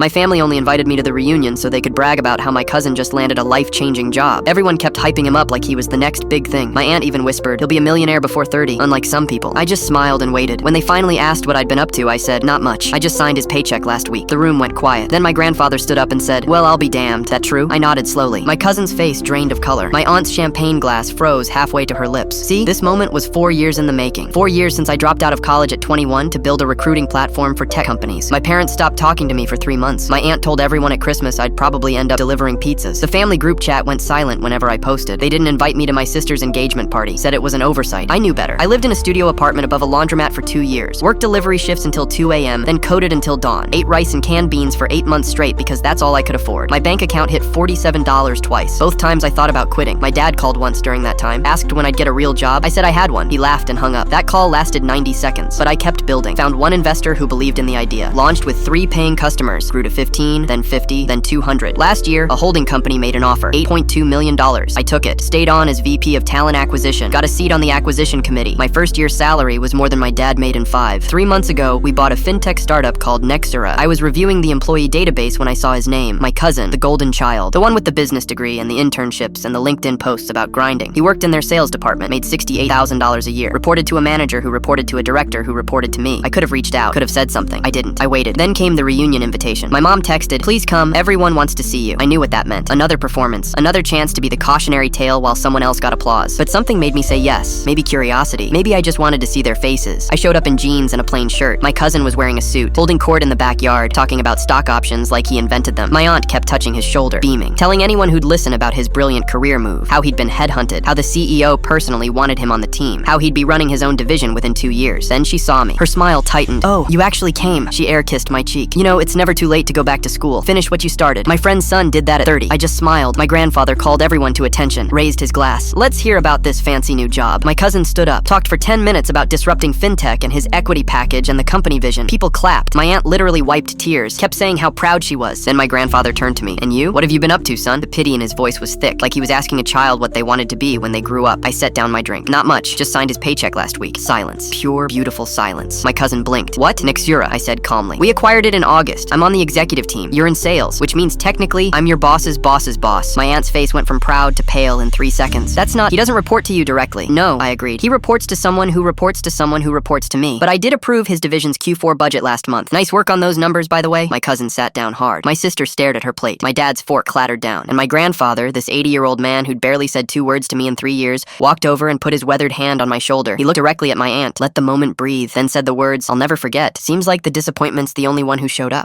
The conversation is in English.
My family only invited me to the reunion so they could brag about how my cousin just landed a life-changing job. Everyone kept hyping him up like he was the next big thing. My aunt even whispered, he'll be a millionaire before 30, unlike some people. I just smiled and waited. When they finally asked what I'd been up to, I said, not much. I just signed his paycheck last week. The room went quiet. Then my grandfather stood up and said, well, I'll be damned. That true? I nodded slowly. My cousin's face drained of color. My aunt's champagne glass froze halfway to her lips. See, this moment was 4 years in the making. 4 years since I dropped out of college at 21 to build a recruiting platform for tech companies. My parents stopped talking to me for 3 months. My aunt told everyone at Christmas I'd probably end up delivering pizzas. The family group chat went silent whenever I posted. They didn't invite me to my sister's engagement party. Said it was an oversight. I knew better. I lived in a studio apartment above a laundromat for 2 years. Worked delivery shifts until 2 a.m., then coded until dawn. Ate rice and canned beans for 8 months straight because that's all I could afford. My bank account hit $47 twice. Both times I thought about quitting. My dad called once during that time, asked when I'd get a real job. I said I had one. He laughed and hung up. That call lasted 90 seconds, but I kept building. Found one investor who believed in the idea. Launched with 3 paying customers. Grew to 15, then 50, then 200. Last year, a holding company made an offer. $8.2 million. I took it. Stayed on as VP of Talent Acquisition. Got a seat on the acquisition committee. My first year's salary was more than my dad made in 5. 3 months ago, we bought a fintech startup called Nexura. I was reviewing the employee database when I saw his name. My cousin, the golden child. The one with the business degree and the internships and the LinkedIn posts about grinding. He worked in their sales department, made $68,000 a year. Reported to a manager who reported to a director who reported to me. I could have reached out, could have said something. I didn't. I waited. Then came the reunion invitation. My mom texted, please come, everyone wants to see you. I knew what that meant. Another performance. Another chance to be the cautionary tale while someone else got applause. But something made me say yes. Maybe curiosity. Maybe I just wanted to see their faces. I showed up in jeans and a plain shirt. My cousin was wearing a suit, holding court in the backyard, talking about stock options like he invented them. My aunt kept touching his shoulder, beaming, telling anyone who'd listen about his brilliant career move, how he'd been headhunted, how the CEO personally wanted him on the team, how he'd be running his own division within 2 years. Then she saw me. Her smile tightened. Oh, you actually came. She air-kissed my cheek. You know, it's never too late to go back to school. Finish what you started. My friend's son did that at 30. I just smiled. My grandfather called everyone to attention, raised his glass. Let's hear about this fancy new job. My cousin stood up, talked for 10 minutes about disrupting fintech and his equity package and the company vision. People clapped. My aunt literally wiped tears, kept saying how proud she was. Then my grandfather turned to me. And you? What have you been up to, son? The pity in his voice was thick, like he was asking a child what they wanted to be when they grew up. I set down my drink. Not much. Just signed his paycheck last week. Silence. Pure, beautiful silence. My cousin blinked. What? Nexura, I said calmly. We acquired it in August. I'm on the executive team. You're in sales, which means technically I'm your boss's boss's boss. My aunt's face went from proud to pale in 3 seconds. That's not, he doesn't report to you directly. No, I agreed. He reports to someone who reports to someone who reports to me. But I did approve his division's Q4 budget last month. Nice work on those numbers, by the way. My cousin sat down hard. My sister stared at her plate. My dad's fork clattered down. And my grandfather, this 80-year-old man who'd barely said 2 words to me in 3 years, walked over and put his weathered hand on my shoulder. He looked directly at my aunt, let the moment breathe, then said the words I'll never forget. Seems like the disappointment's the only one who showed up.